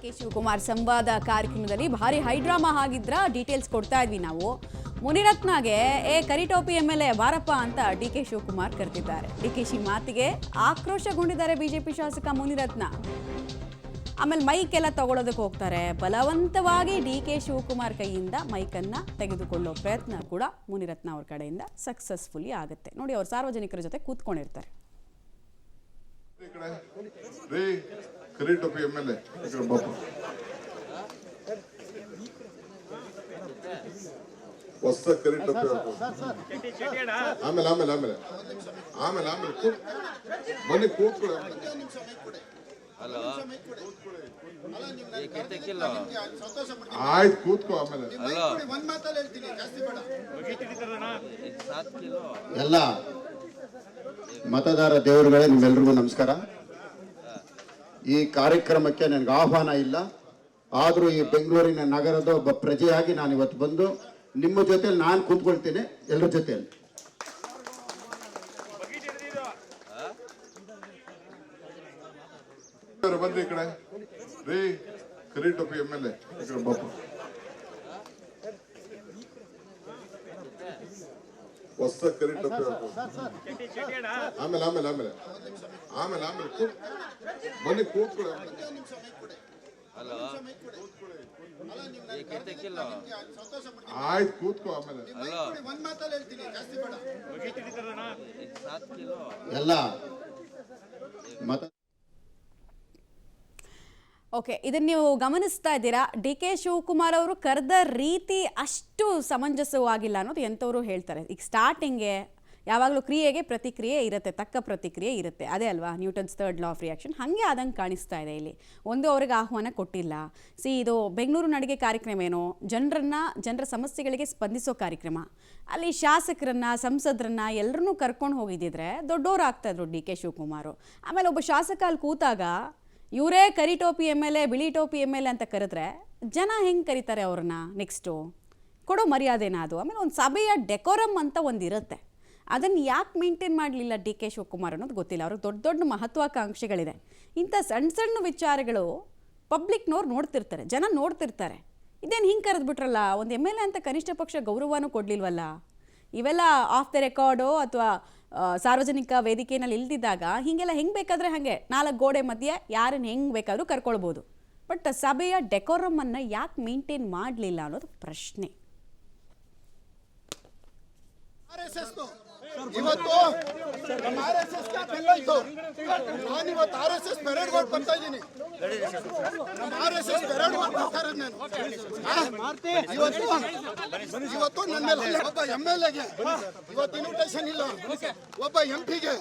K Shivakumar ಸಂವಾದ ಕಾರ್ಯಕ್ರಮದಲ್ಲಿ ಭಾರಿ ಹೈಡ್ರಾಮಾ ಆಗಿದ್ರ ಡೀಟೇಲ್ಸ್ ಕೊಡ್ತಾ ಇದ್ವಿ ನಾವು. ಮುನಿರತ್ನಗೆ ಕರಿಟೋಪಿ ಎಮ್ಎಲ್ಎ ಬಾರಪ್ಪ ಅಂತ ಡಿ ಕೆ ಶಿವಕುಮಾರ್ ಕರೆದಿದ್ದಾರೆ. ಡಿಕೆಶಿ ಮಾತಿಗೆ ಆಕ್ರೋಶಗೊಂಡಿದ್ದಾರೆ ಬಿಜೆಪಿ ಶಾಸಕ ಮುನಿರತ್ನ. ಆಮೇಲೆ ಮೈಕ್ ಎಲ್ಲ ತಗೊಳ್ಳೋದಕ್ಕೆ ಹೋಗ್ತಾರೆ. ಬಲವಂತವಾಗಿ ಡಿ ಕೆ ಶಿವಕುಮಾರ್ ಕೈಯಿಂದ ಮೈಕನ್ನು ತೆಗೆದುಕೊಳ್ಳೋ ಪ್ರಯತ್ನ ಕೂಡ ಮುನಿರತ್ನ ಅವ್ರ ಕಡೆಯಿಂದ ಸಕ್ಸಸ್ಫುಲಿ ಆಗುತ್ತೆ. ನೋಡಿ, ಅವ್ರು ಸಾರ್ವಜನಿಕರ ಜೊತೆ ಕೂತ್ಕೊಂಡಿರ್ತಾರೆ. ಕರಿಟೋಪಿ ಎಮ್ಎಲ್ಎ ಹೊಸ ಕರಿಟೋಪಿ ಆಮೇಲೆ ಆಮೇಲೆ ಆಮೇಲೆ ಆಮೇಲೆ ಆಮೇಲೆ ಬನ್ನಿ ಕೂತ್ಕೊಳ್ಳಿ. ಆಯ್ತು ಕೂತ್ಕೋ. ಆಮೇಲೆ ಎಲ್ಲ ಮತದಾರ ದೇವರುಗಳೇ, ನಿಮ್ಮೆಲ್ರಿಗೂ ನಮಸ್ಕಾರ. ಈ ಕಾರ್ಯಕ್ರಮಕ್ಕೆ ನನಗೆ ಆಹ್ವಾನ ಇಲ್ಲ, ಆದರೂ ಈ ಬೆಂಗಳೂರಿನ ನಗರದ ಒಬ್ಬ ಪ್ರಜೆಯಾಗಿ ನಾನು ಇವತ್ತು ಬಂದು ನಿಮ್ಮ ಜೊತೆಲಿ ನಾನು ಕೂತ್ಕೊಳ್ತೀನಿ. ಎಲ್ಲರ ಜೊತೆಯಲ್ಲಿ ಬಂದ್ರಿ ಈ ಕಡೆ. ರೀ ಕರಿಟೋಪಿ ಎಮ್ಎಲ್ಎ ಬಾಪ ಹೊಸ ಕರಿಟೋಪಿ ಆಮೇಲೆ ಆಮೇಲೆ ಆಮೇಲೆ ಆಮೇಲೆ ಆಮೇಲೆ ಬನ್ನಿ ಕೂತ್ಕೊಳ್ಳಿ. ಆಯ್ತು ಕೂತ್ಕೋ. ಆಮೇಲೆ ಎಲ್ಲ ಮತ ಓಕೆ, ಇದನ್ನು ನೀವು ಗಮನಿಸ್ತಾ ಇದ್ದೀರಾ. ಡಿ ಕೆ ಶಿವಕುಮಾರ್ ಅವರು ಕರೆದ ರೀತಿ ಅಷ್ಟು ಸಮಂಜಸವಾಗಿಲ್ಲ ಅನ್ನೋದು ಎಂಥವರು ಹೇಳ್ತಾರೆ. ಈಗ ಸ್ಟಾರ್ಟಿಂಗ್ಗೆ ಯಾವಾಗಲೂ ಕ್ರಿಯೆಗೆ ಪ್ರತಿಕ್ರಿಯೆ ಇರುತ್ತೆ, ತಕ್ಕ ಪ್ರತಿಕ್ರಿಯೆ ಇರುತ್ತೆ. ಅದೇ ಅಲ್ವಾ Newton's third law of reaction. ಹಾಗೆ ಆದಂಗೆ ಕಾಣಿಸ್ತಾ ಇದೆ ಇಲ್ಲಿ. ಒಂದು ಅವ್ರಿಗೆ ಆಹ್ವಾನ ಕೊಟ್ಟಿಲ್ಲ. ಇದು ಬೆಂಗಳೂರು ನಡಿಗೆ ಕಾರ್ಯಕ್ರಮ ಏನೋ ಜನರ ಸಮಸ್ಯೆಗಳಿಗೆ ಸ್ಪಂದಿಸೋ ಕಾರ್ಯಕ್ರಮ. ಅಲ್ಲಿ ಶಾಸಕರನ್ನ, ಸಂಸದರನ್ನ ಎಲ್ಲರನ್ನೂ ಕರ್ಕೊಂಡು ಹೋಗಿದ್ದಿದ್ರೆ ದೊಡ್ಡವರು ಆಗ್ತಾಯಿದ್ರು ಡಿ ಕೆ ಶಿವಕುಮಾರ್. ಆಮೇಲೆ ಒಬ್ಬ ಶಾಸಕ ಅಲ್ಲಿ ಕೂತಾಗ ಇವರೇ ಕರಿಟೋಪಿ ಎಮ್ಎಲ್ಎ, ಬಿಳಿ ಟೋಪಿ ಎಮ್ಎಲ್ಎ ಅಂತ ಕರೆದ್ರೆ ಜನ ಹೆಂಗೆ ಕರೀತಾರೆ ಅವ್ರನ್ನ? ನೆಕ್ಸ್ಟು ಕೊಡೋ ಮರ್ಯಾದೆನ ಅದು. ಆಮೇಲೆ ಒಂದು ಸಭೆಯ ಡೆಕೋರಮ್ ಅಂತ ಒಂದು ಇರುತ್ತೆ, ಅದನ್ನು ಯಾಕೆ ಮೇಂಟೈನ್ ಮಾಡಲಿಲ್ಲ ಡಿ ಕೆ ಶಿವಕುಮಾರ್ ಅನ್ನೋದು ಗೊತ್ತಿಲ್ಲ. ಅವ್ರಿಗೆ ದೊಡ್ಡ ದೊಡ್ಡ ಮಹತ್ವಾಕಾಂಕ್ಷೆಗಳಿದೆ. ಇಂಥ ಸಣ್ಣ ಸಣ್ಣ ವಿಚಾರಗಳು ಪಬ್ಲಿಕ್ನವ್ರು ನೋಡ್ತಿರ್ತಾರೆ, ಜನ ನೋಡ್ತಿರ್ತಾರೆ. ಇದೇನು ಹಿಂಗೆ ಕರೆದ್ಬಿಟ್ರಲ್ಲ, ಒಂದು ಎಮ್ ಎಲ್ ಎ ಅಂತ ಕನಿಷ್ಠ ಪಕ್ಷ ಗೌರವನೂ ಕೊಡಲಿಲ್ವಲ್ಲ. ಇವೆಲ್ಲ ಆಫ್ ದ ರೆಕಾರ್ಡೋ ಅಥವಾ ಸಾರ್ವಜನಿಕ ವೇದಿಕೆಯಲ್ಲಿ ಇಲ್ದಿದ್ದಾಗ ಹೀಗೆಲ್ಲ ಹೆಂಗೆ ಬೇಕಾದರೆ ಹಾಗೆ 4 ಗೋಡೆ ಮಧ್ಯೆ ಯಾರನ್ನು ಹೆಂಗೆ ಬೇಕಾದರೂ ಕರ್ಕೊಳ್ಬೋದು. ಬಟ್ ಸಭೆಯ ಡೆಕೋರಮನ್ನು ಯಾಕೆ ಮೇಂಟೈನ್ ಮಾಡಲಿಲ್ಲ ಅನ್ನೋದು ಪ್ರಶ್ನೆ. ಇವತ್ತು ನಮ್ಮ RSS ಬೆಲ್ಲೈತು. ನಾನು ಇವತ್ತು RSS ಪೆರೇಡ್ ಗೋಡ್ ಬರ್ತಾ ಇದ್ದೀನಿ. ನಮ್ಮ RSS ಪೆರೇಡ್ ಗೋಡ್ ಬರ್ತಾ ಇರೋದು ನಾನು. ಇವತ್ತು ನನ್ನ ಮೇಲೆ ಒಬ್ಬ MLA-ಗೆ ಇವತ್ತು ಇನ್ವಿಟೇಷನ್ ಇಲ್ಲ, ಒಬ್ಬ MP-ಗೆ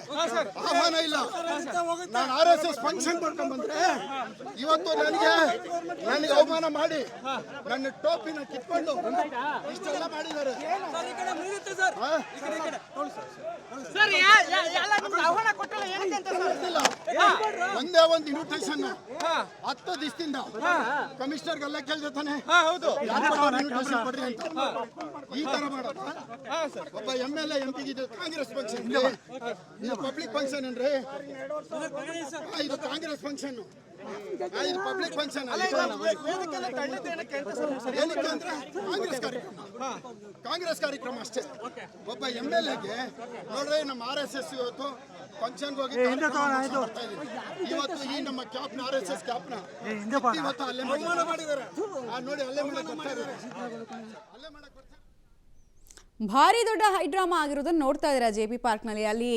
ಆಹ್ವಾನ ಇಲ್ಲ. ನಾನು RSS ಫಂಕ್ಷನ್ ಮಾಡ್ಕೊಂಡು ಬಂದ್ರೆ ಇವತ್ತು ನನಗೆ ಅವಮಾನ ಮಾಡಿ ನನ್ನ ಟೋಪಿನ ಕಿತ್ಕೊಂಡು ಇಷ್ಟೆಲ್ಲ ಮಾಡಿದ್ದಾರೆ. ಒಂದೇ ಒಂದು ಇನ್ವಿಟೇಷನ್ 10 ದಿವಸದಿಂದ ಕಮಿಷನರ್ಗೆಲ್ಲ ಕೇಳಿದೆ ತಾನೆ, ಇನ್ವಿಟೇಷನ್ ಕೊಡ್ರಿ ಅಂತ. ಈ ತರ ಮಾಡೋದ? ಒಬ್ಬ MLA MP ಗೆ ಕಾಂಗ್ರೆಸ್ ಫಂಕ್ಷನ್, ಇದು ಪಬ್ಲಿಕ್ ಫಂಕ್ಷನ್ ಏನ್ರಿ? ಇದು ಕಾಂಗ್ರೆಸ್ ಫಂಕ್ಷನ್, ಇದು ಪಬ್ಲಿಕ್ ಫಂಕ್ಷನ್. ಏನಕ್ಕೆ ಅಂದ್ರೆ ಕಾಂಗ್ರೆಸ್ ಕಾರ್ಯಕ್ರಮ ಅಷ್ಟೇ. ಒಬ್ಬ MLA-ಗೆ ನೋಡ್ರಿ, ನಮ್ಮ RSS ಇವತ್ತು ಫಂಕ್ಷನ್ಗೆ ಹೋಗಿ ಇವತ್ತು ಈ ನಮ್ಮ ಕ್ಯಾಪ್ನ RSS ಕ್ಯಾಪ್ನ ಇವತ್ತು ಅಲ್ಲೇ ಮಾಡಿದ್ದಾರೆ. ನೋಡಿ, ಅಲ್ಲೇ ಮಾಡಕ್ ಬರ್ತಾ ಇದ್ದಾರೆ, ಅಲ್ಲೇ ಮಾಡಕ್ ಬರ್ತಾರೆ. ಭಾರಿ ದೊಡ್ಡ ಹೈಡ್ರಾಮಾ ಆಗಿರೋದನ್ನು ನೋಡ್ತಾ ಇದ್ದೀರಾ JP ಪಾರ್ಕ್ನಲ್ಲಿ. ಅಲ್ಲಿ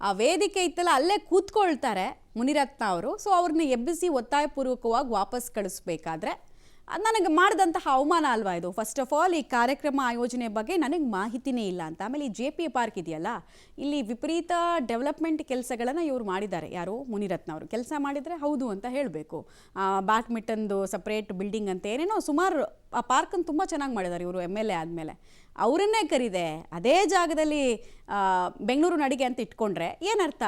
ಆ ವೇದಿಕೆ ಇತ್ತಲ್ಲ, ಅಲ್ಲೇ ಕೂತ್ಕೊಳ್ತಾರೆ ಮುನಿರತ್ನ ಅವರು. ಸೊ ಅವ್ರನ್ನ ಎಬ್ಬಿಸಿ ಒತ್ತಾಯಪೂರ್ವಕವಾಗಿ ವಾಪಸ್ ಕಳಿಸ್ಬೇಕಾದ್ರೆ ನನಗೆ ಮಾಡಿದಂತಹ ಅವಮಾನ ಅಲ್ವಾ ಇದು? ಫಸ್ಟ್ ಆಫ್ ಆಲ್, ಈ ಕಾರ್ಯಕ್ರಮ ಆಯೋಜನೆ ಬಗ್ಗೆ ನನಗೆ ಮಾಹಿತಿನೇ ಇಲ್ಲ ಅಂತ. ಆಮೇಲೆ ಈ JP ಪಾರ್ಕ್ ಇದೆಯಲ್ಲ, ಇಲ್ಲಿ ವಿಪರೀತ ಡೆವಲಪ್ಮೆಂಟ್ ಕೆಲಸಗಳನ್ನು ಇವರು ಮಾಡಿದ್ದಾರೆ. ಯಾರು? ಮುನಿರತ್ನ ಅವರು. ಕೆಲಸ ಮಾಡಿದರೆ ಹೌದು ಅಂತ ಹೇಳಬೇಕು. ಬ್ಯಾಡ್ಮಿಂಟನ್ದು ಸಪ್ರೇಟ್ ಬಿಲ್ಡಿಂಗ್ ಅಂತ ಏನೇನೋ ಸುಮಾರು ಆ ಪಾರ್ಕನ್ನು ತುಂಬ ಚೆನ್ನಾಗಿ ಮಾಡಿದ್ದಾರೆ ಇವರು MLA ಆದಮೇಲೆ. ಅವರನ್ನೇ ಕರೀದೆ ಅದೇ ಜಾಗದಲ್ಲಿ ಬೆಂಗಳೂರು ನಡಿಗೆ ಅಂತ ಇಟ್ಕೊಂಡ್ರೆ ಏನರ್ಥ?